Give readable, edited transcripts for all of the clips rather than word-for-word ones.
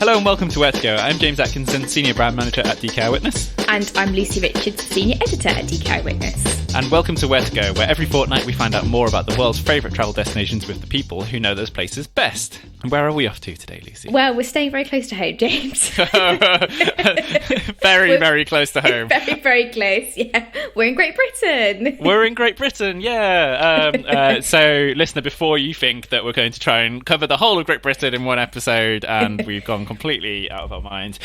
Hello and welcome to Where to Go. I'm James Atkinson, Senior Brand Manager at DK Eyewitness. And I'm Lucy Richards, Senior Editor at DK Eyewitness. And welcome to Where to Go, where every fortnight we find out more about the world's favourite travel destinations with the people who know those places best. And where are we off to today, Lucy? Well, we're staying very close to home, James. Very close to home. Very, very close, yeah. We're in Great Britain. We're in Great Britain, yeah. So, listener, before you think that we're going to try and cover the whole of Great Britain in one episode and we've gone completely out of our minds,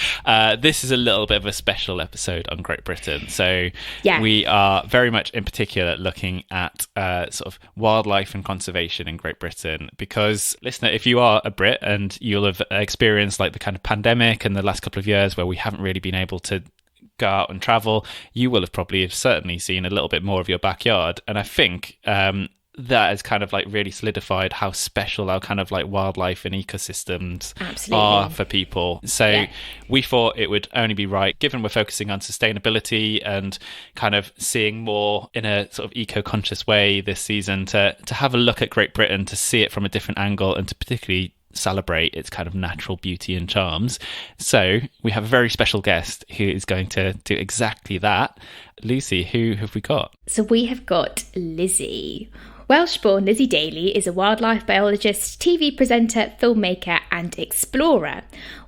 this is a little bit of a special episode on Great Britain. So, we are very much in particular looking at sort of wildlife and conservation in Great Britain because, listener, if you are a Brit and you'll have experienced like the kind of pandemic in the last couple of years where we haven't really been able to go out and travel, you will have probably certainly seen a little bit more of your backyard. And I think that has kind of like really solidified how special our kind of like wildlife and ecosystems are for people. So we thought it would only be right, given we're focusing on sustainability and kind of seeing more in a sort of eco-conscious way this season, to have a look at Great Britain, to see it from a different angle and to particularly celebrate its kind of natural beauty and charms. So we have a very special guest who is going to do exactly that. Lucy, who have we got? So we have got Lizzie. Welsh-born Lizzie Daly is a wildlife biologist, TV presenter, filmmaker and explorer.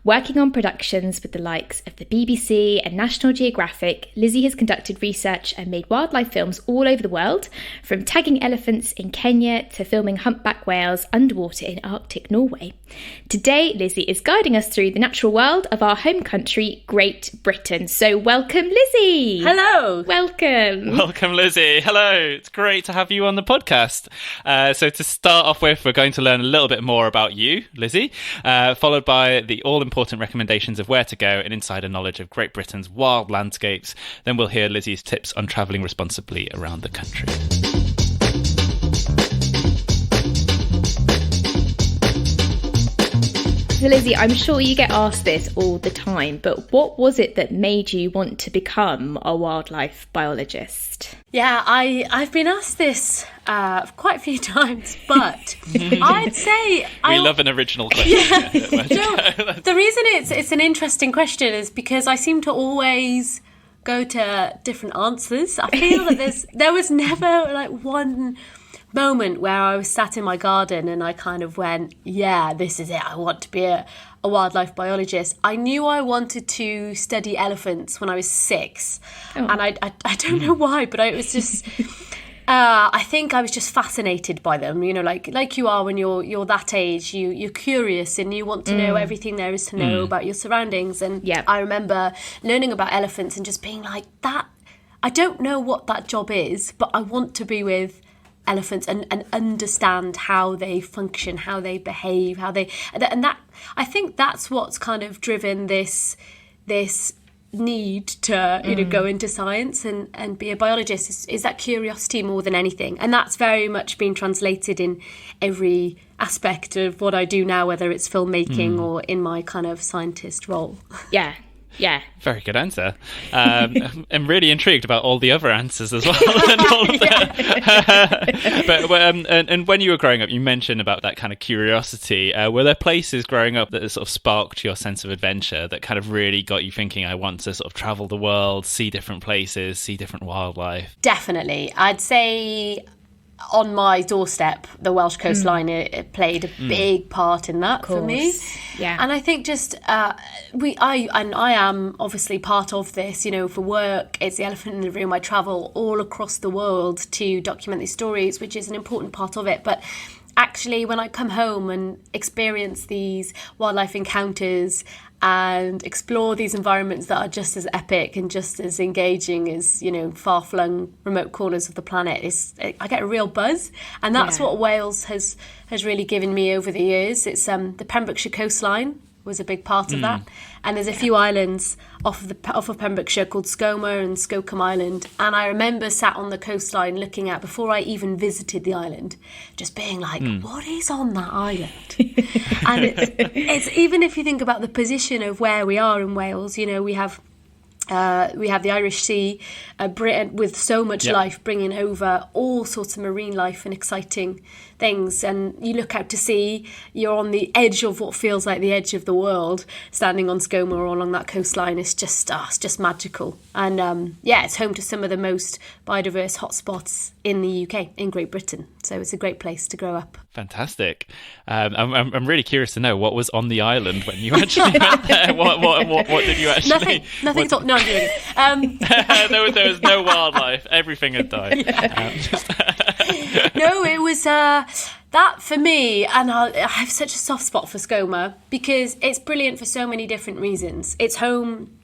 Working on productions with the likes of the BBC and National Geographic, Lizzie has conducted research and made wildlife films all over the world, from tagging elephants in Kenya to filming humpback whales underwater in Arctic Norway. Today, Lizzie is guiding us through the natural world of our home country, Great Britain. So welcome, Lizzie. Hello. Welcome. Welcome, Lizzie. Hello. It's great to have you on the podcast. So to start off with, we're going to learn a little bit more about you, Lizzie, followed by the all-important recommendations of where to go and insider knowledge of Great Britain's wild landscapes. Then we'll hear Lizzie's tips on travelling responsibly around the country. So Lizzie, I'm sure you get asked this all the time, but what was it that made you want to become a wildlife biologist? Yeah, I've been asked this quite a few times, but I'd say... We love an original question. Yeah. The reason it's an interesting question is because I seem to always go to different answers. I feel that there was never like one moment where I was sat in my garden and I kind of went, yeah, this is it, I want to be a wildlife biologist. I knew I wanted to study elephants when I was 6, and I don't know why, but I was just I think I was just fascinated by them, you know, like you are when you're that age, you're curious and you want to know everything there is to know about your surroundings. And I remember learning about elephants and just being like, that, I don't know what that job is, but I want to be with elephants and understand how they function, how they behave, and that, I think that's what's kind of driven this need to go into science and be a biologist is that curiosity more than anything. And that's very much been translated in every aspect of what I do now, whether it's filmmaking or in my kind of scientist role. Yeah. Very good answer. I'm really intrigued about all the other answers as well. And all of that. But and when you were growing up, you mentioned about that kind of curiosity. Were there places growing up that sort of sparked your sense of adventure, that kind of really got you thinking, I want to sort of travel the world, see different places, see different wildlife? Definitely. I'd say on my doorstep, the Welsh coastline, it played a big part in that for me. Yeah. And I think just I am obviously part of this, you know, for work. It's the elephant in the room. I travel all across the world to document these stories, which is an important part of it. But actually, when I come home and experience these wildlife encounters and explore these environments that are just as epic and just as engaging as, you know, far-flung remote corners of the planet, I get a real buzz. And that's what Wales has really given me over the years. It's the Pembrokeshire coastline was a big part of that. And there's a few islands off of Pembrokeshire called Skomer and Skomer Island. And I remember sat on the coastline looking at, before I even visited the island, just being like, what is on that island? And it's even if you think about the position of where we are in Wales, you know, we have We have the Irish Sea, Britain, with so much life, bringing over all sorts of marine life and exciting things. And you look out to sea, you're on the edge of what feels like the edge of the world, standing on Skomer or along that coastline. It's just magical. And it's home to some of the most biodiverse hotspots in the UK, in Great Britain. So it's a great place to grow up. Fantastic. I'm really curious to know what was on the island when you actually went there. What did you actually... Nothing at all. No, I'm doing it. There was no wildlife. Everything had died. No, it was that for me, and I have such a soft spot for Skomer because it's brilliant for so many different reasons. It's home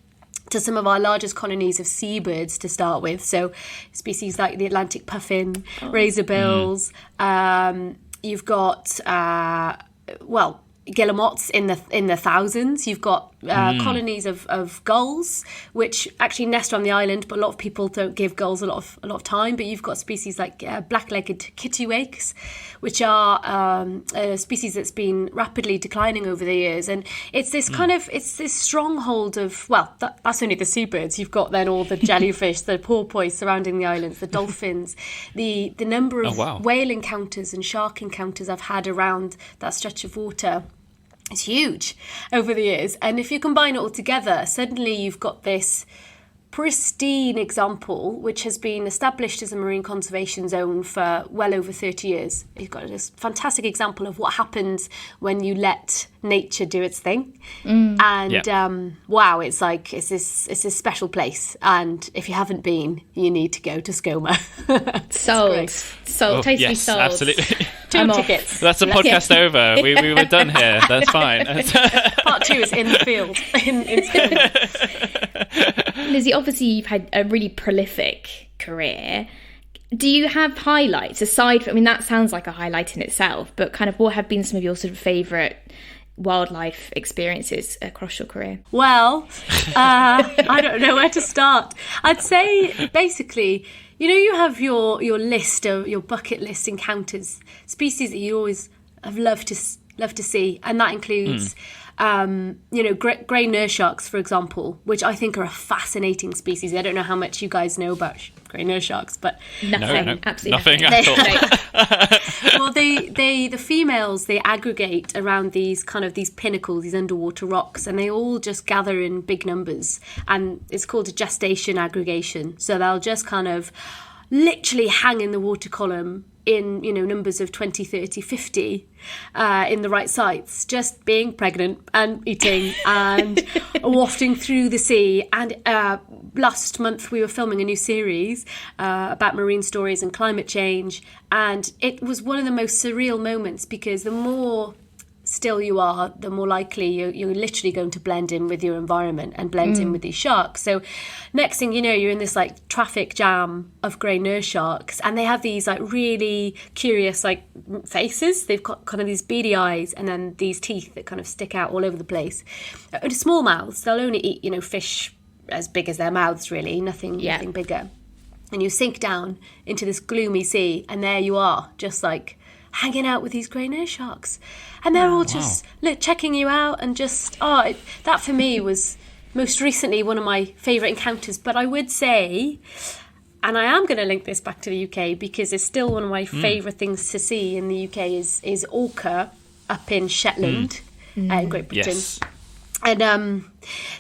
to some of our largest colonies of seabirds to start with, so species like the Atlantic puffin, razorbills. You've got guillemots in the thousands. You've got colonies of gulls, which actually nest on the island, but a lot of people don't give gulls a lot of time. But you've got species like black-legged kittiwakes, which are a species that's been rapidly declining over the years. And it's this it's this stronghold of, that's only the seabirds. You've got then all the jellyfish, the porpoise surrounding the islands, the dolphins, the number of whale encounters and shark encounters I've had around that stretch of water. It's huge over the years. And if you combine it all together, suddenly you've got this pristine example, which has been established as a marine conservation zone for well over 30 years. You've got this fantastic example of what happens when you let nature do its thing. It's this special place. And if you haven't been, you need to go to Skomer. Sold. Totally sold. Absolutely. 2 tickets. That's a podcast over. We were done here. That's fine. Part 2 is in the field in Skomer. Lizzie, obviously you've had a really prolific career. Do you have highlights aside from, that sounds like a highlight in itself, but kind of what have been some of your sort of favourite wildlife experiences across your career? Well, I don't know where to start. I'd say basically, you have your list of your bucket list encounters, species that you always have loved to see, and that includes grey nurse sharks, for example, which I think are a fascinating species. I don't know how much you guys know about grey nurse sharks, but nothing, absolutely nothing at all. Well, the females, they aggregate around these pinnacles, these underwater rocks, and they all just gather in big numbers, and it's called a gestation aggregation. So they'll just kind of literally hang in the water column in numbers of 20, 30, 50 in the right sites, just being pregnant and eating and wafting through the sea. And last month we were filming a new series about marine stories and climate change, and it was one of the most surreal moments, because the more still you are, the more likely you're literally going to blend in with your environment and blend in with these sharks. So next thing you know, you're in this traffic jam of grey nurse sharks, and they have these really curious faces. They've got kind of these beady eyes and then these teeth that kind of stick out all over the place. Small mouths, they'll only eat fish as big as their mouths, really, nothing bigger. And you sink down into this gloomy sea, and there you are, just hanging out with these grey nurse sharks, and they're all just checking you out, and just that for me was most recently one of my favourite encounters. But I would say, and I am going to link this back to the UK, because it's still one of my favourite things to see in the UK is orca up in Shetland, in Great Britain. Yes. And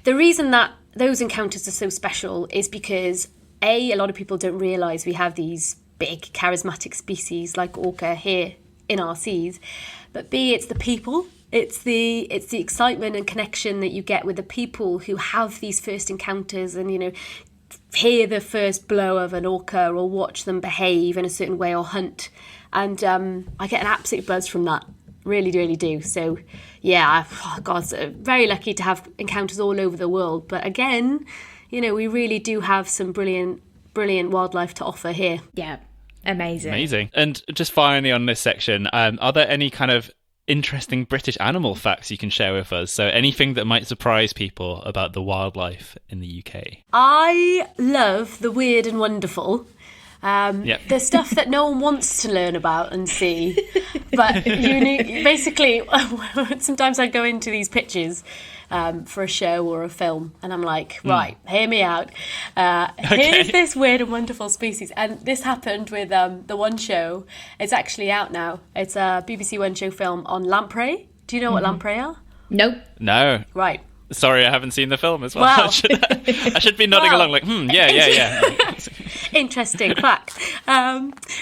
the reason that those encounters are so special is because a lot of people don't realise we have these big charismatic species like orca here in our seas, but B, it's the people. It's the excitement and connection that you get with the people who have these first encounters, and hear the first blow of an orca or watch them behave in a certain way or hunt, and I get an absolute buzz from that. Really, really do. So yeah, very lucky to have encounters all over the world. But again, we really do have some brilliant wildlife to offer here. Yeah. Amazing. And just finally on this section, are there any kind of interesting British animal facts you can share with us? So anything that might surprise people about the wildlife in the UK? I love the weird and wonderful. The stuff that no one wants to learn about and see. But you need, basically, sometimes I go into these pitches for a show or a film, and I'm like, right, hear me out. Here's this weird and wonderful species. And this happened with the One Show. It's actually out now. It's a BBC One Show film on lamprey. Do you know what lamprey are? Nope. No. Right. Sorry, I haven't seen the film as well. Wow. I should be nodding along like, yeah. Interesting fact.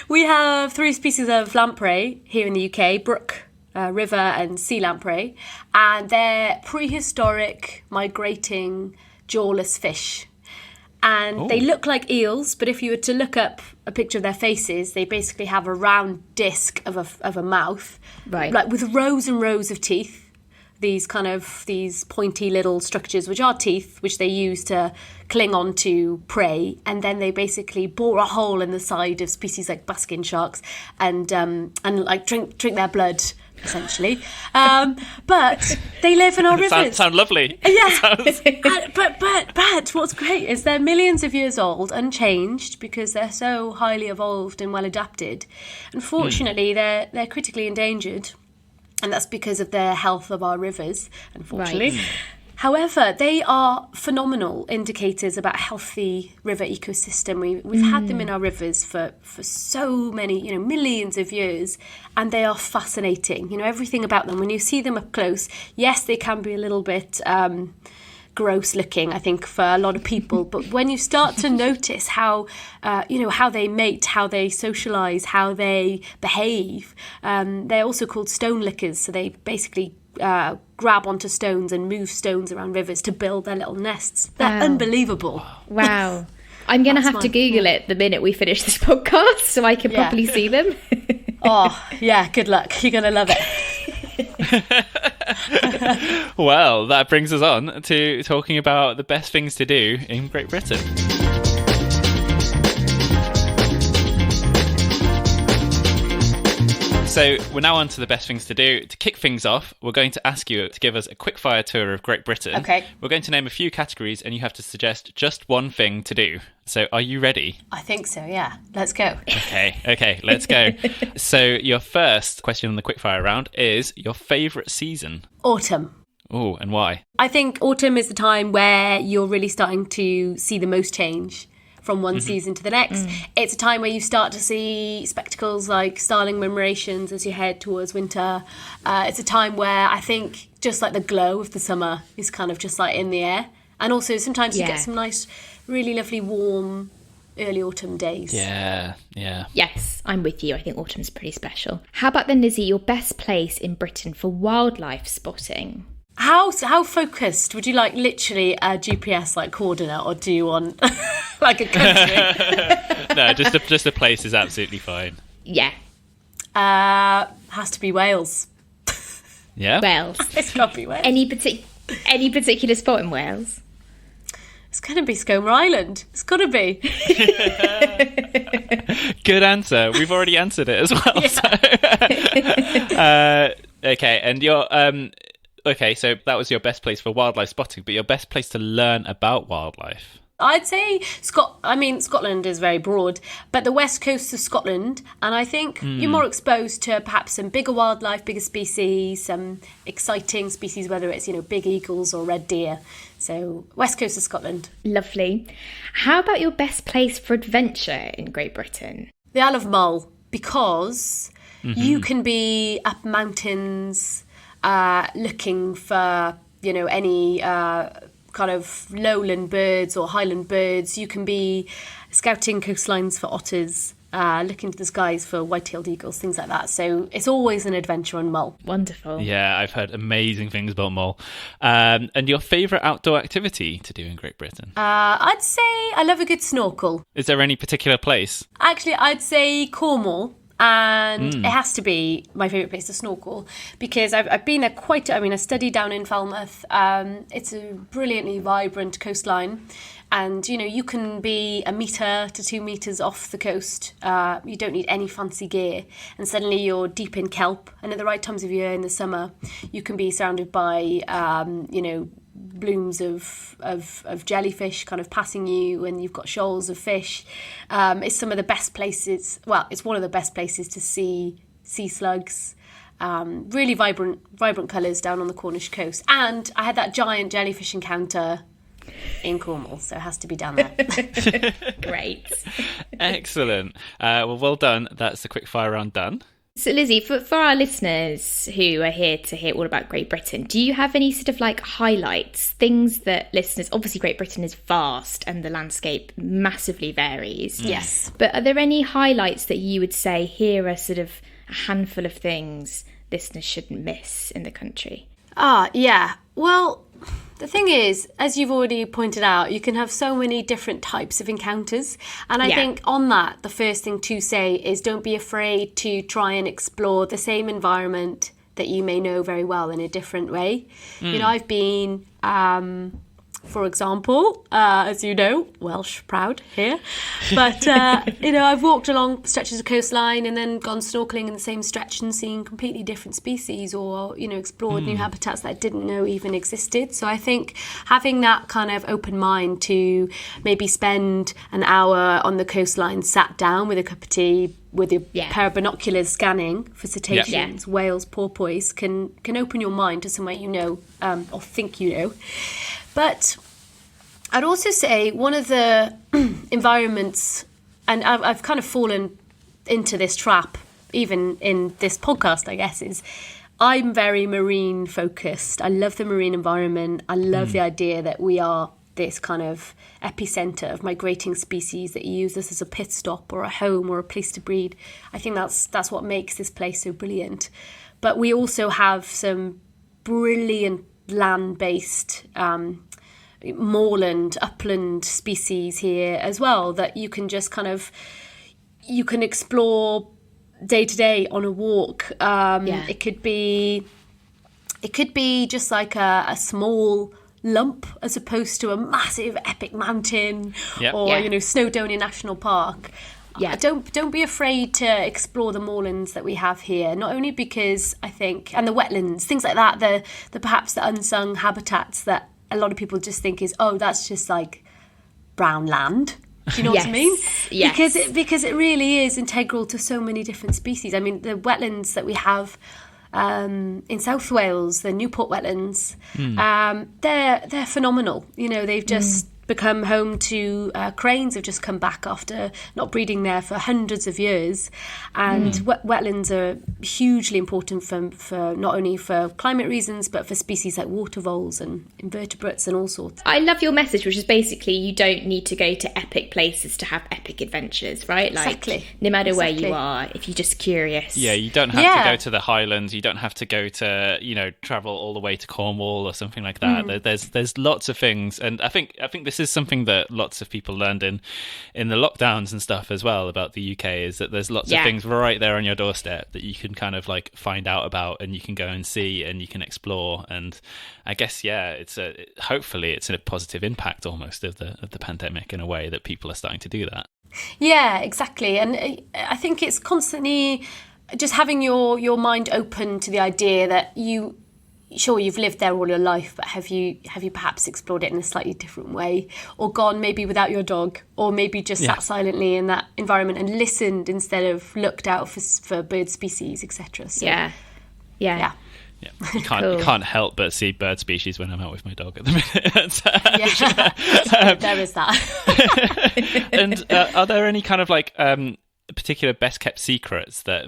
We have 3 species of lamprey here in the UK, brook, river and sea lamprey, and they're prehistoric migrating jawless fish. And they look like eels, but if you were to look up a picture of their faces, they basically have a round disc of a mouth, right, like with rows and rows of teeth. These pointy little structures, which are teeth, which they use to cling on to prey, and then they basically bore a hole in the side of species like basking sharks and like drink their blood, essentially. But they live in our rivers. Sound lovely. Yeah. But what's great is they're millions of years old, unchanged, because they're so highly evolved and well adapted. Unfortunately, they're critically endangered. And that's because of the health of our rivers, unfortunately. Right. However, they are phenomenal indicators about a healthy river ecosystem. We've had them in our rivers for so many, millions of years, and they are fascinating. Everything about them. When you see them up close, yes, they can be a little bit gross looking, I think, for a lot of people. But when you start to notice how they mate, how they socialise, how they behave, they're also called stone lickers. So they basically grab onto stones and move stones around rivers to build their little nests. They're unbelievable. Wow. I'm going to have to Google it the minute we finish this podcast so I can properly see them. Oh, yeah, good luck. You're going to love it. Well, that brings us on to talking about the best things to do in Great Britain. So we're now on to the best things to do. To kick things off, we're going to ask you to give us a quick fire tour of Great Britain. Okay. We're going to name a few categories and you have to suggest just one thing to do. So are you ready? I think so, yeah. Let's go. Okay, let's go. So your first question on the quickfire round is your favourite season? Autumn. Oh, and why? I think autumn is the time where you're really starting to see the most change from one season to the next. It's a time where you start to see spectacles like starling murmurations as you head towards winter. It's a time where I think just like the glow of the summer is kind of just like in the air. And also sometimes you get some nice, really lovely warm early autumn days. Yeah. Yes, I'm with you. I think autumn's pretty special. How about then, Lizzie, your best place in Britain for wildlife spotting? How focused? Would you like literally a GPS like coordinate, or do you want like a country? No, just a place is absolutely fine. Yeah. Has to be Wales. Yeah. Wales. It's got to be Wales. Any particular spot in Wales? It's going to be Skomer Island. It's got to be. Good answer. We've already answered it as well. Yeah. So. Okay, and your okay, so that was your best place for wildlife spotting, but your best place to learn about wildlife? I'd say Scotland is very broad, but the west coast of Scotland, and I think you're more exposed to perhaps some bigger wildlife, bigger species, some exciting species, whether it's, big eagles or red deer. So west coast of Scotland. Lovely. How about your best place for adventure in Great Britain? The Isle of Mull, because you can be up mountains looking for, any kind of lowland birds or highland birds. You can be scouting coastlines for otters, looking to the skies for white-tailed eagles, things like that. So it's always an adventure on Mull. Wonderful. Yeah, I've heard amazing things about Mull. And your favourite outdoor activity to do in Great Britain? I'd say I love a good snorkel. Is there any particular place? Actually, I'd say Cornwall. And it has to be my favourite place to snorkel because I've been there I studied down in Falmouth. It's a brilliantly vibrant coastline. And, you can be 1 metre to 2 metres off the coast. You don't need any fancy gear. And suddenly you're deep in kelp. And at the right times of year in the summer, you can be surrounded by, blooms of jellyfish kind of passing you, and you've got shoals of fish. It's some of the best places. Well, it's one of the best places to see sea slugs. Really vibrant colours down on the Cornish coast. And I had that giant jellyfish encounter in Cornwall, so it has to be down there. Great. Excellent. Well done. That's the quick fire round done. So Lizzie, for our listeners who are here to hear all about Great Britain, do you have any sort of like highlights, things that listeners, obviously Great Britain is vast and the landscape massively varies. Yes. But are there any highlights that you would say here are sort of a handful of things listeners shouldn't miss in the country? Yeah. Well, the thing is, as you've already pointed out, you can have so many different types of encounters. And I think on that, the first thing to say is don't be afraid to try and explore the same environment that you may know very well in a different way. You know, I've been, for example, as you know, Welsh proud here, but, you know, I've walked along stretches of coastline and then gone snorkeling in the same stretch and seen completely different species, or, you know, explored new habitats that I didn't know even existed. So I think having that kind of open mind to maybe spend an hour on the coastline sat down with a cup of tea, with your pair of binoculars scanning for cetaceans, whales, porpoise, can open your mind to somewhere you know, or think you know. But I'd also say one of the environments, and I've kind of fallen into this trap, even in this podcast, I guess, is I'm very marine focused. I love the marine environment. I love the idea that we are this kind of epicenter of migrating species, that you use this as a pit stop or a home or a place to breed. I think that's what makes this place so brilliant. But we also have some brilliant land-based moorland, upland species here as well that you can just you can explore day to day on a walk. It could be just like a small lump as opposed to a massive epic mountain or you know, Snowdonia National Park. Don't be afraid to explore the moorlands that we have here, not only because I think, and the wetlands, things like that, the perhaps the unsung habitats that a lot of people just think is, oh, that's just like brown land. Do you know what I mean? Yes. Because it really is integral to so many different species. I mean, the wetlands that we have in South Wales, the Newport wetlands, they're phenomenal. You know, they've just become home to cranes have just come back after not breeding there for hundreds of years, and wetlands are hugely important for not only for climate reasons but for species like water voles and invertebrates and all sorts. I love your message, which is basically you don't need to go to epic places to have epic adventures, right? Like, exactly. No matter where you are, if you're just curious. Yeah, you don't have to go to the Highlands. You don't have to go to, you know, travel all the way to Cornwall or something like that. There's lots of things, and I think this is something that lots of people learned in the lockdowns and stuff as well about the UK, is that there's lots of things right there on your doorstep that you can kind of like find out about, and you can go and see and you can explore. And I guess hopefully it's a positive impact almost of the pandemic in a way that people are starting to do that. Yeah, exactly. And I think it's constantly just having your mind open to the idea that you've lived there all your life, but have you perhaps explored it in a slightly different way, or gone maybe without your dog, or maybe just sat silently in that environment and listened instead of looked out for bird species, etc. So, yeah. You can't help but see bird species when I'm out with my dog at the minute. There is that. And are there any kind of like particular best kept secrets that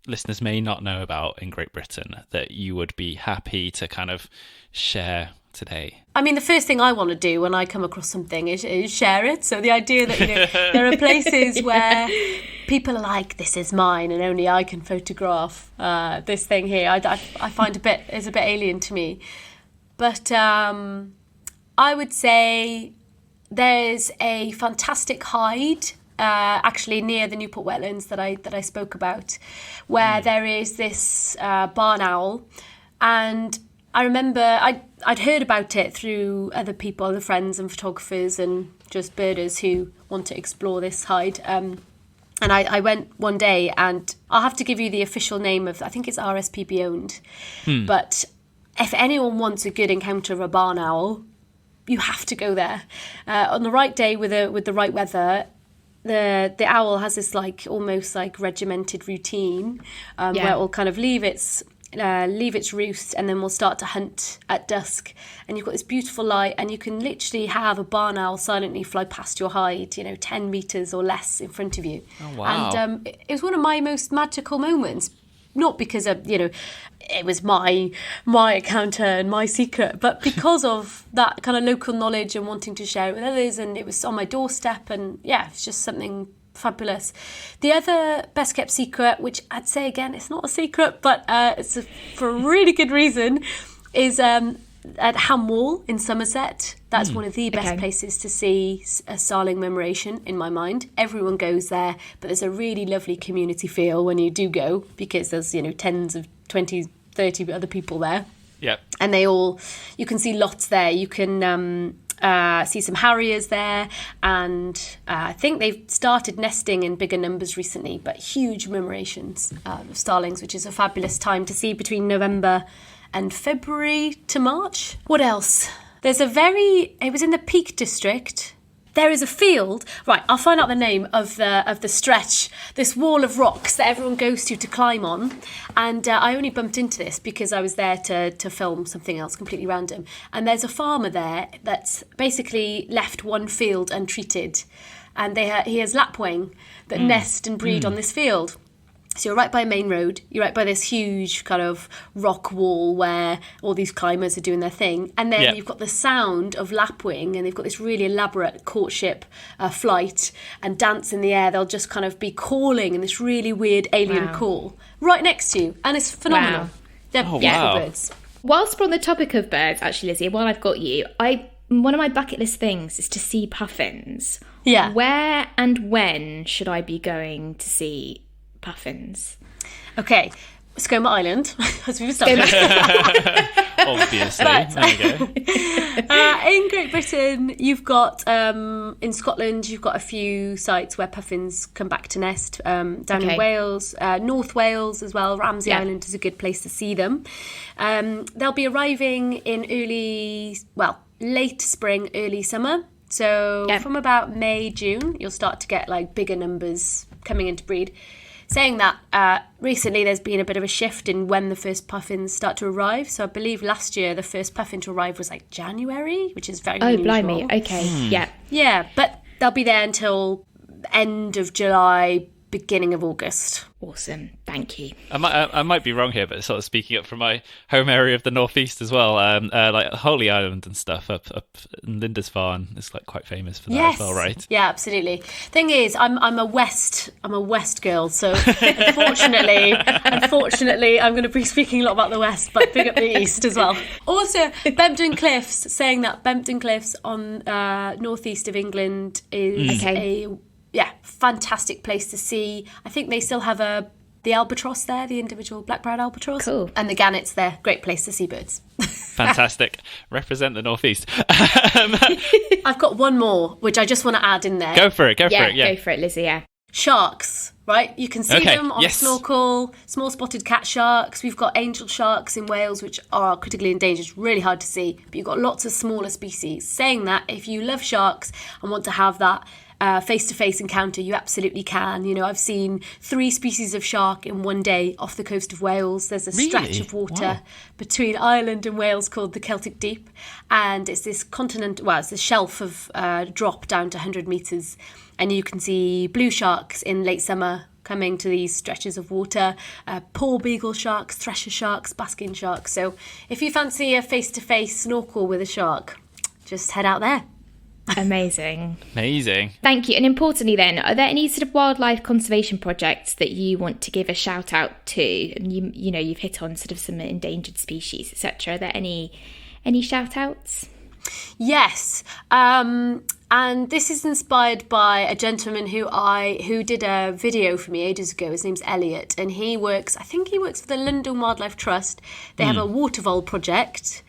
listeners may not know about in Great Britain that you would be happy to kind of share today? I mean, the first thing I want to do when I come across something is share it. So the idea that, you know, there are places where people are like, this is mine and only I can photograph this thing here, I find is a bit alien to me. But I would say there's a fantastic hide actually near the Newport wetlands that I spoke about, where there is this barn owl, and I remember I'd heard about it through other people, other friends and photographers and just birders who want to explore this hide. And I went one day, and I'll have to give you the official name of, I think it's RSPB owned, but if anyone wants a good encounter of a barn owl, you have to go there. On the right day with the right weather, the owl has this like almost like regimented routine where it will kind of leave its roost and then we'll start to hunt at dusk, and you've got this beautiful light and you can literally have a barn owl silently fly past your hide, 10 meters or less in front of you. Oh, wow. And it was one of my most magical moments, not because of it was my encounter and my secret, but because of that kind of local knowledge and wanting to share it with others, and it was on my doorstep, and it's just something fabulous. The other best kept secret, which I'd say again, it's not a secret, but it's for a really good reason, is at Ham Wall in Somerset. That's one of the best places to see a starling murmuration in my mind. Everyone goes there, but there's a really lovely community feel when you do go, because there's tens of 20, 30 other people there. Yep. And you can see lots there. You can see some harriers there, and I think they've started nesting in bigger numbers recently, but huge murmurations of starlings, which is a fabulous time to see between November and February to March. What else? It was in the Peak District. There is a field, right, I'll find out the name of the stretch, this wall of rocks that everyone goes to climb on. And I only bumped into this because I was there to film something else completely random. And there's a farmer there that's basically left one field untreated. And he has lapwing that nest and breed on this field. So you're right by a main road, you're right by this huge kind of rock wall where all these climbers are doing their thing. And then you've got the sound of lapwing, and they've got this really elaborate courtship flight and dance in the air. They'll just kind of be calling in this really weird alien call right next to you. And it's phenomenal. Wow. They're beautiful birds. Whilst we're on the topic of birds, actually, Lizzie, while I've got you, one of my bucket list things is to see puffins. Yeah. Where and when should I be going to see puffins? Okay, Skomer Island, as we've established. Obviously. There you go. In Great Britain, you've got, in Scotland, you've got a few sites where puffins come back to nest, down in Wales, North Wales as well. Ramsey Island is a good place to see them. They'll be arriving in late spring, early summer. So from about May, June, you'll start to get like bigger numbers coming into breed. Saying that, recently there's been a bit of a shift in when the first puffins start to arrive. So I believe last year the first puffin to arrive was like January, which is very unusual. Oh, blimey. Okay, yeah. Yeah, but they'll be there until end of July, beginning of August. Awesome, thank you. I might be wrong here, but sort of speaking up from my home area of the northeast as well, like Holy Island and stuff up in Lindisfarne is like quite famous for that as well, right? Yeah, absolutely. Thing is, I'm a west girl, so unfortunately, I'm going to be speaking a lot about the west, but big up the east as well. Also, Bempton Cliffs, saying that Bempton Cliffs on northeast of England is fantastic place to see. I think they still have the albatross there, the individual black-browed albatross. Cool. And the gannets there. Great place to see birds. Fantastic. Represent the northeast. I've got one more, which I just want to add in there. Go for it. Go for it, Lizzie, yeah. Sharks, right? You can see them on snorkel, small spotted cat sharks. We've got angel sharks in Wales, which are critically endangered. It's really hard to see, but you've got lots of smaller species. Saying that, if you love sharks and want to have that face-to-face encounter, you absolutely can. I've seen 3 species of shark in one day off the coast of Wales. There's a stretch of water between Ireland and Wales called the Celtic Deep, and it's this it's this shelf of drop down to 100 metres, and you can see blue sharks in late summer coming to these stretches of water, poor beagle sharks, thresher sharks, basking sharks. So if you fancy a face-to-face snorkel with a shark, just head out there. Amazing. Thank you. And importantly then, are there any sort of wildlife conservation projects that you want to give a shout out to? And you've hit on sort of some endangered species, etc. Are there any shout outs? Yes. And this is inspired by a gentleman who did a video for me ages ago. His name's Elliot, and he works for the London Wildlife Trust. They have a water vole project.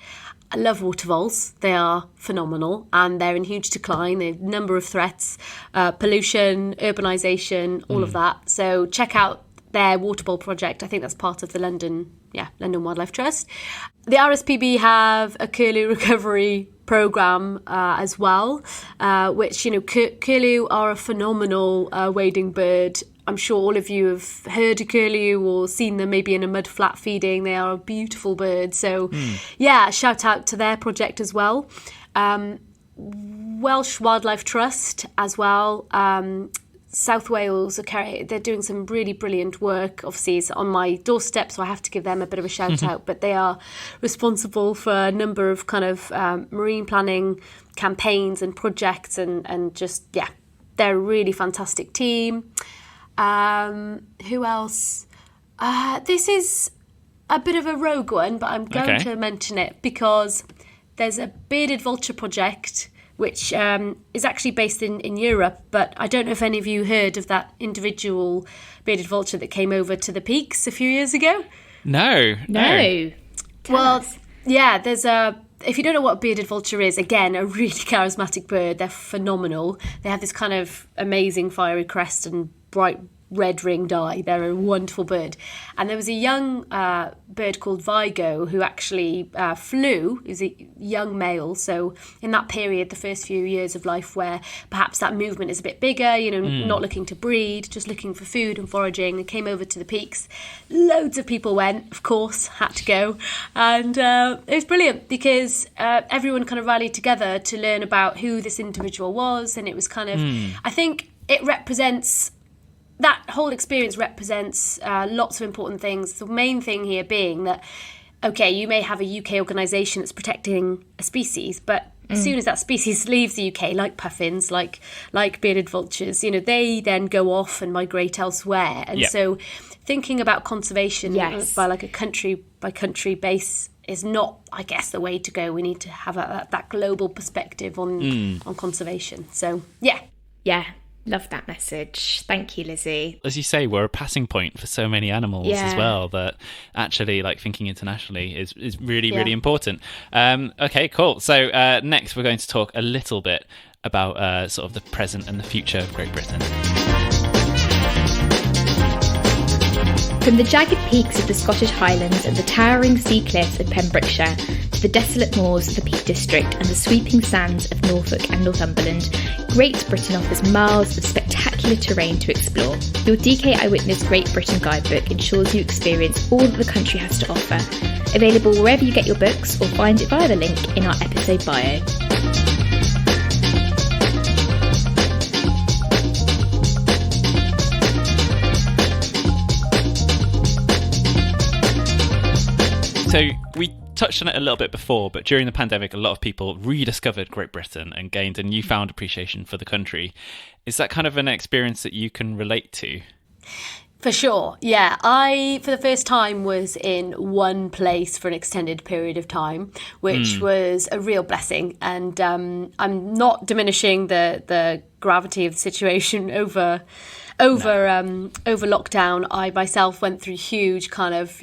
I love water voles. They are phenomenal, and they're in huge decline. They have a number of threats, pollution, urbanisation, all of that. So check out their water bowl project. I think that's part of the London Wildlife Trust. The RSPB have a curlew recovery programme as well, which, curlew are a phenomenal wading bird. I'm sure all of you have heard of curlew or seen them maybe in a mud flat feeding. They are a beautiful bird. So, shout out to their project as well. Welsh Wildlife Trust as well. South Wales they're doing some really brilliant work. Obviously, it's on my doorstep, so I have to give them a bit of a shout out. But they are responsible for a number of kind of marine planning campaigns and projects, and just they're a really fantastic team. Who else? This is a bit of a rogue one, but I'm going to mention it because there's a bearded vulture project which is actually based in Europe, but I don't know if any of you heard of that individual bearded vulture that came over to the peaks a few years ago. No. Tell us. There's if you don't know what a bearded vulture is, again, a really charismatic bird. They're phenomenal. They have this kind of amazing fiery crest and bright red ringed eye. They're a wonderful bird. And there was a young bird called Vigo who actually flew. He was a young male. So in that period, the first few years of life where perhaps that movement is a bit bigger, not looking to breed, just looking for food and foraging, and came over to the peaks. Loads of people went, of course, had to go. And it was brilliant because everyone kind of rallied together to learn about who this individual was. And it was kind of, I think it represents... That whole experience represents lots of important things. The main thing here being that, you may have a UK organisation that's protecting a species, but as soon as that species leaves the UK, like puffins, like bearded vultures, they then go off and migrate elsewhere. And so thinking about conservation by like a country by country base is not, I guess, the way to go. We need to have that global perspective on conservation. So, Yeah. Love that message. Thank you, Lizzie. As you say, we're a passing point for so many animals as well, that actually thinking internationally is really, really important. Okay, cool. So next we're going to talk a little bit about sort of the present and the future of Great Britain. From the jagged peaks of the Scottish Highlands and the towering sea cliffs of Pembrokeshire to the desolate moors of the Peak District and the sweeping sands of Norfolk and Northumberland, Great Britain offers miles of spectacular terrain to explore. Your DK Eyewitness Great Britain guidebook ensures you experience all that the country has to offer. Available wherever you get your books, or find it via the link in our episode bio. So we touched on it a little bit before, but during the pandemic, a lot of people rediscovered Great Britain and gained a newfound appreciation for the country. Is that kind of an experience that you can relate to? For sure, yeah. I, for the first time, was in one place for an extended period of time, which was a real blessing. And I'm not diminishing the gravity of the situation over lockdown. I myself went through huge kind of,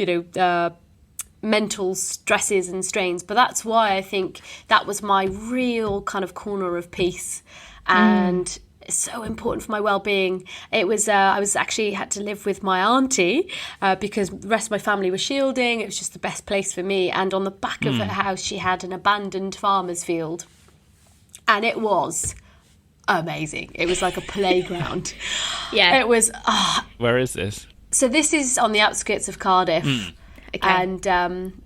mental stresses and strains, but that's why I think that was my real kind of corner of peace, and it's so important for my well-being. It was I was actually had to live with my auntie because the rest of my family was shielding. It was just the best place for me, and on the back of her house she had an abandoned farmer's field, and it was amazing. It was like a playground. It was Where is this? So this is on the outskirts of Cardiff. Okay. And,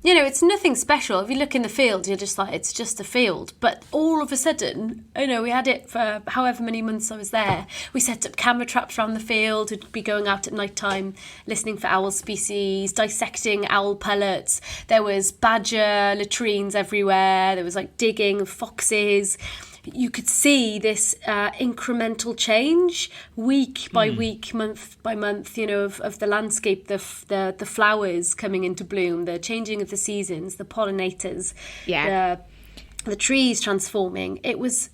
it's nothing special. If you look in the field, you're just like, it's just a field. But all of a sudden, we had it for however many months I was there. We set up camera traps around the field. We'd be going out at night time, listening for owl species, dissecting owl pellets. There was badger latrines everywhere. There was digging of foxes. You could see this incremental change week by week, month by month, of the landscape, the flowers coming into bloom, the changing of the seasons, the pollinators, the trees transforming. It was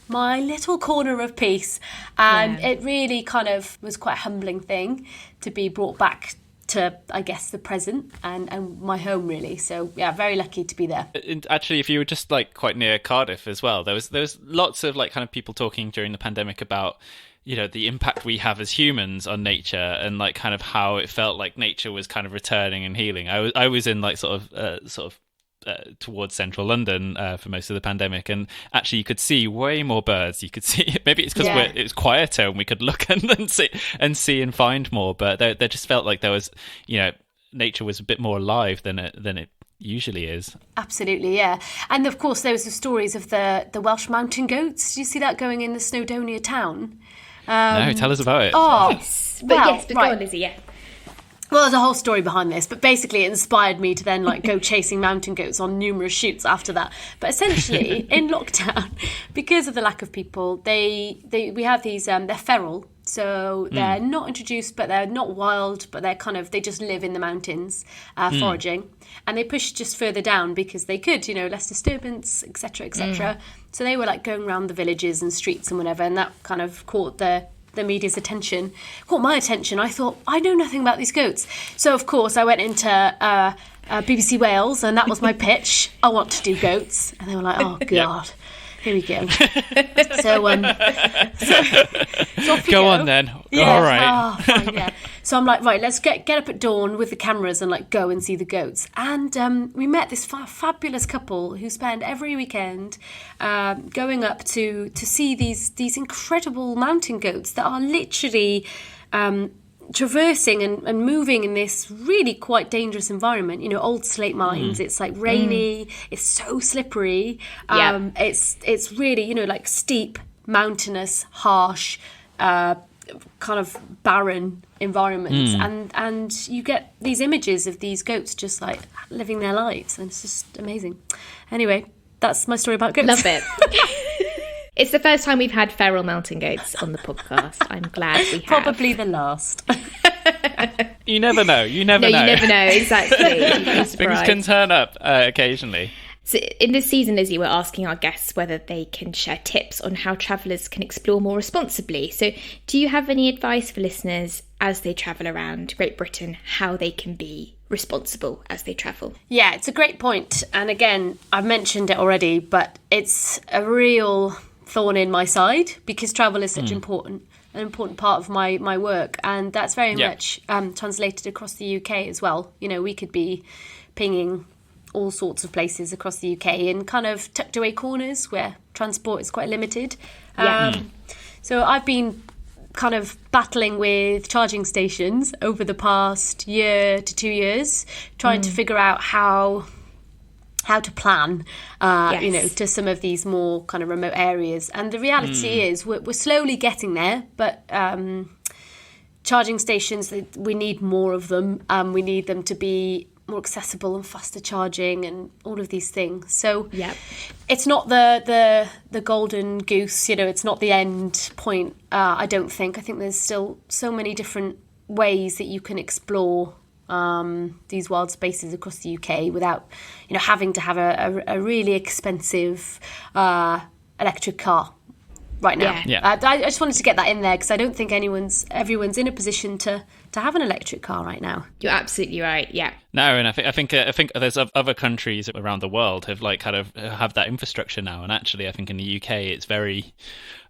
my little corner of peace, and it really kind of was quite a humbling thing to be brought back to, I guess, the present and my home, really. So very lucky to be there. And actually, if you were just quite near Cardiff as well, there was lots of kind of people talking during the pandemic about the impact we have as humans on nature, and like kind of how it felt like nature was kind of returning and healing. I was in like sort of towards central London for most of the pandemic, and actually you could see way more birds. You could see, maybe it's because it was quieter and we could look and see and find more, but there just felt like there was, nature was a bit more alive than it usually is. Absolutely, yeah. And of course there was the stories of the Welsh mountain goats. Did you see that going in the Snowdonia town? No, tell us about it. Oh, yes. But go on, Lizzie, yeah. Well, there's a whole story behind this, but basically it inspired me to then like go chasing mountain goats on numerous shoots after that. But essentially, in lockdown, because of the lack of people, we have these, they're feral. So they're not introduced, but they're not wild, but they just live in the mountains, foraging. And they push just further down because they could, less disturbance, etc., etc. So they were like going around the villages and streets and whatever, and that kind of caught the media's attention, caught my attention. I thought, I know nothing about these goats. So, of course, I went into BBC Wales, and that was my pitch. I want to do goats. And they were like, oh, God. Here we go. So go on then. Yeah. All right. Oh, fine, yeah. So I'm like, right, let's get up at dawn with the cameras and like go and see the goats. And we met this fabulous couple who spend every weekend going up to see these incredible mountain goats that are literally traversing and moving in this really quite dangerous environment. Old slate mines. It's like rainy. It's so slippery. It's really like steep, mountainous, harsh, kind of barren environments, and you get these images of these goats just like living their lives, and it's just amazing. Anyway, that's my story about goats. Love it. It's the first time we've had feral mountain goats on the podcast. I'm glad we have. Probably the last. You never know. You never know. You never know, exactly. Things can turn up occasionally. So in this season, Lizzie, we're asking our guests whether they can share tips on how travellers can explore more responsibly. So do you have any advice for listeners as they travel around Great Britain, how they can be responsible as they travel? Yeah, it's a great point. And again, I've mentioned it already, but it's a real thorn in my side because travel is such an important part of my work. And that's very much translated across the UK as well. We could be pinging all sorts of places across the UK in kind of tucked away corners where transport is quite limited. So I've been kind of battling with charging stations over the past year to 2 years, trying to figure out how to plan, to some of these more kind of remote areas. And the reality is we're slowly getting there, but charging stations, we need more of them. We need them to be more accessible and faster charging and all of these things. So it's not the golden goose, it's not the end point, I don't think. I think there's still so many different ways that you can explore these wild spaces across the UK without, having to have a really expensive electric car right now. I just wanted to get that in there because I don't think everyone's in a position to have an electric car right now. You're absolutely right. Yeah. No, and I think there's other countries around the world have like kind of have that infrastructure now, and actually I think in the UK it's very,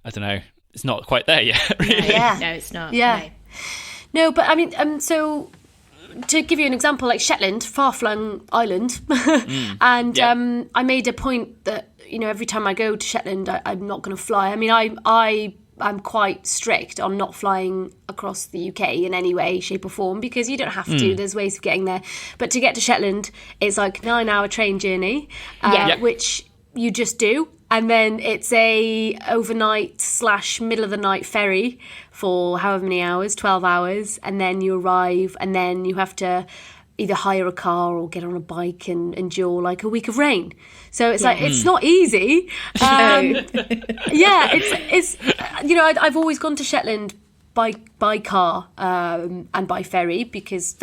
I don't know, it's not quite there yet. Really. No, it's not. Yeah. No, but I mean, so to give you an example, like Shetland, far-flung island, and I made a point that every time I go to Shetland, I'm not going to fly. I mean, I'm quite strict on not flying across the UK in any way, shape or form, because you don't have to. There's ways of getting there. But to get to Shetland, it's like 9-hour train journey, which you just do. And then it's a overnight / middle of the night ferry for however many hours, 12 hours. And then you arrive and then you have to either hire a car or get on a bike and endure like a week of rain. So it's like, it's not easy. It's I've always gone to Shetland by car and by ferry because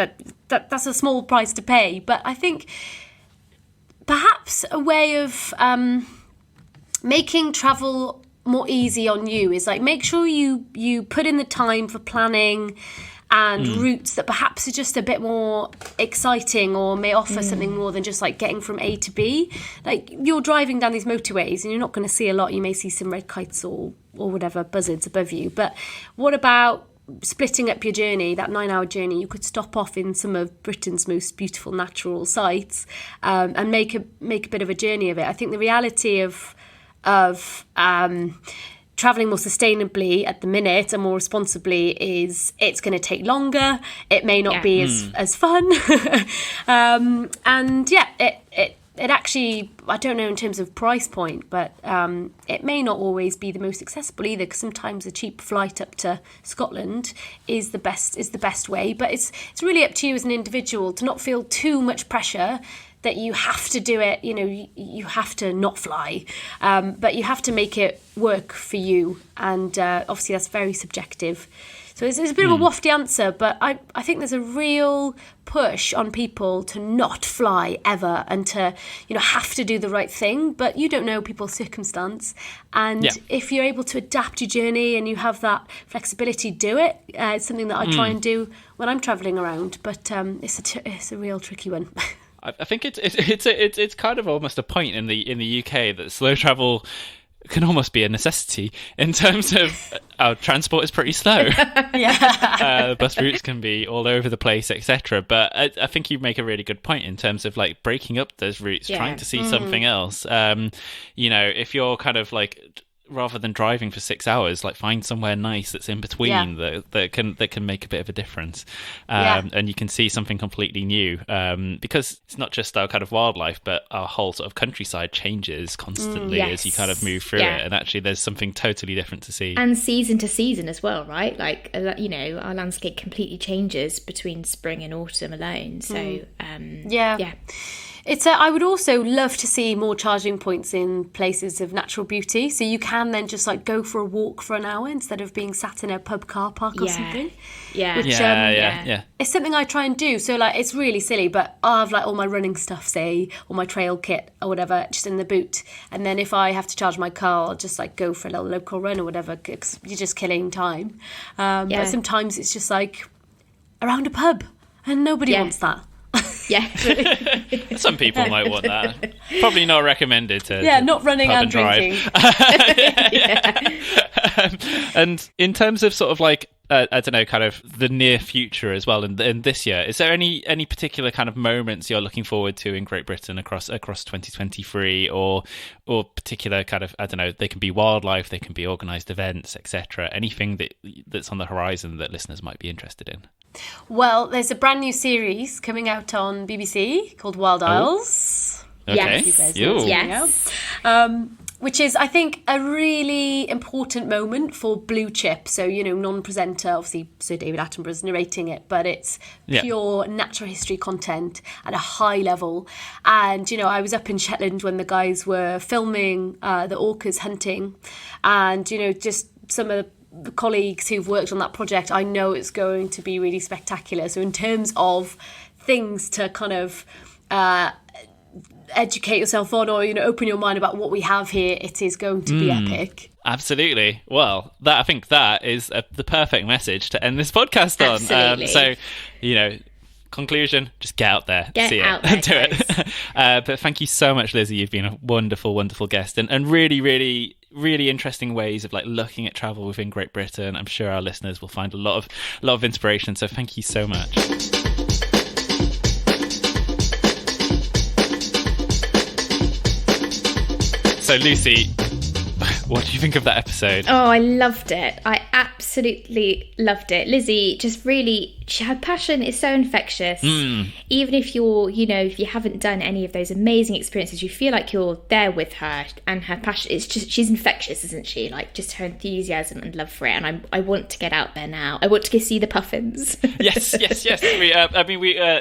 that's a small price to pay. But I think perhaps a way of making travel more easy on you is like make sure you put in the time for planning and routes that perhaps are just a bit more exciting or may offer something more than just like getting from A to B. Like you're driving down these motorways and you're not going to see a lot. You may see some red kites or or whatever buzzards above you. But what about splitting up your journey, that 9-hour journey? You could stop off in some of Britain's most beautiful natural sites, and make a bit of a journey of it. I think the reality of travelling more sustainably at the minute and more responsibly is it's going to take longer. It may not be as fun. And yeah, it actually, I don't know in terms of price point, but it may not always be the most accessible either, because sometimes a cheap flight up to Scotland is the best way. But it's really up to you as an individual to not feel too much pressure that you have to do it, you have to not fly, but you have to make it work for you. And obviously that's very subjective. So it's a bit of a wafty answer, but I think there's a real push on people to not fly ever and to, have to do the right thing, but you don't know people's circumstance. And if you're able to adapt your journey and you have that flexibility, do it. It's something that I try and do when I'm travelling around, but it's a real tricky one. I think it's kind of almost a point in the UK that slow travel can almost be a necessity in terms of our transport is pretty slow. Bus routes can be all over the place, etc. But I think you make a really good point in terms of like breaking up those routes, trying to see something else. If you're kind of like, rather than driving for 6 hours, like find somewhere nice that's in between that can make a bit of a difference, and you can see something completely new, because it's not just our kind of wildlife, but our whole sort of countryside changes constantly as you kind of move through it, and actually there's something totally different to see. And season to season as well, right? Like, our landscape completely changes between spring and autumn alone. So I would also love to see more charging points in places of natural beauty, so you can then just like go for a walk for an hour instead of being sat in a pub car park or something. It's something I try and do. So like, it's really silly, but I'll have like all my running stuff, say, or my trail kit or whatever, just in the boot. And then if I have to charge my car, I'll just like go for a little local run or whatever, because you're just killing time. But sometimes it's just like around a pub, and nobody wants that. Some people might want that. Probably not recommended to not running and drinking. And in terms of sort of like I don't know, kind of the near future as well, in this year, is there any particular kind of moments you're looking forward to in Great Britain across 2023, or particular kind of, I don't know, they can be wildlife, they can be organised events, etc. Anything that's on the horizon that listeners might be interested in? Well, there's a brand new series coming out on BBC called Wild Isles. Okay. Yes. Which is, I think, a really important moment for Blue Chip. So, non-presenter, obviously Sir David Attenborough's narrating it, but it's pure natural history content at a high level. And, I was up in Shetlands when the guys were filming the orcas hunting. And, just some of the colleagues who've worked on that project, I know it's going to be really spectacular. So in terms of things to kind of educate yourself on, or open your mind about what we have here, it is going to be epic. Absolutely. Well, I think that is the perfect message to end this podcast on. Absolutely. Conclusion, just get out there, see it, and do it. But thank you so much, Lizzie. You've been a wonderful, wonderful guest, and really, really, really interesting ways of like looking at travel within Great Britain. I'm sure our listeners will find a lot of inspiration. So thank you so much. So Lucy, what do you think of that episode? Oh, I loved it. I absolutely loved it. Lizzie just really, her passion is so infectious. Even if you're, if you haven't done any of those amazing experiences, you feel like you're there with her, and her passion, it's just, she's infectious, isn't she? Like, just her enthusiasm and love for it. And I want to get out there now. I want to go see the puffins. Yes.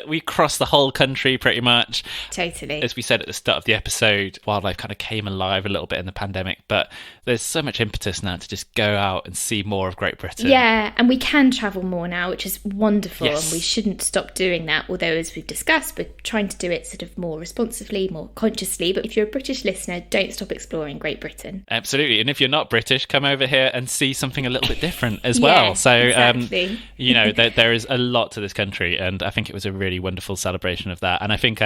We crossed the whole country pretty much. Totally. As we said at the start of the episode, wildlife kind of came alive a little bit in the pandemic, but there's so much impetus now to just go out and see more of Great Britain. Yeah, and we can travel more now, which is wonderful, yes. And we shouldn't stop doing that, although, as we've discussed, we're trying to do it sort of more responsibly, more consciously. But if you're a British listener, don't stop exploring Great Britain. Absolutely. And if you're not British, come over here and see something a little bit different as well. So, exactly. There is a lot to this country, and I think it was a really wonderful celebration of that. And I think,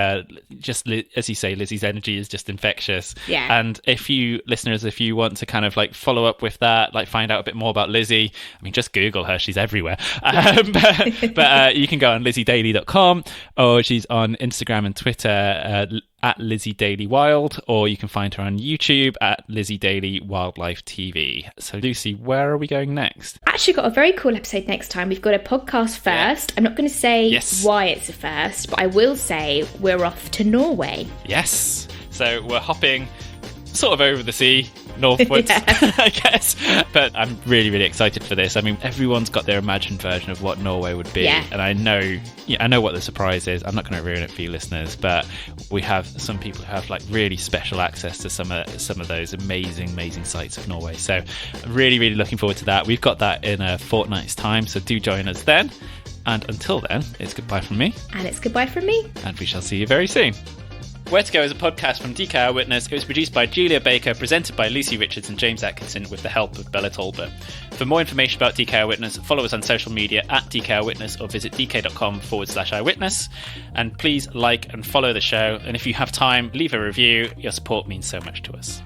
just as you say, Lizzie's energy is just infectious. Yeah. And if you, listeners, if you want to kind of like follow up with that, like find out a bit more about Lizzie, I mean, just Google her, she's everywhere. But you can go on lizziedaly.com, or she's on Instagram and Twitter at Lizzie Daly Wild, or you can find her on YouTube at Lizzie Daly Wildlife TV. So Lucy, where are we going next? Actually got a very cool episode next time. We've got a podcast first. I'm not going to say why it's a first, but I will say we're off to Norway. Yes. So we're hopping sort of over the sea, northwards, I guess. But I'm really, really excited for this. I mean, everyone's got their imagined version of what Norway would be. Yeah. And I know what the surprise is. I'm not going to ruin it for you listeners, but we have some people who have like really special access to some of those amazing sights of Norway. So I'm really, really looking forward to that. We've got that in a fortnight's time, so do join us then. And until then, it's goodbye from me. And it's goodbye from me. And we shall see you very soon. Where to Go is a podcast from DK Eyewitness. It was produced by Julia Baker, presented by Lucy Richards and James Atkinson with the help of Bella Talbot. For more information about DK Eyewitness, follow us on social media at DK Eyewitness or visit dk.com/eyewitness. And please like and follow the show. And if you have time, leave a review. Your support means so much to us.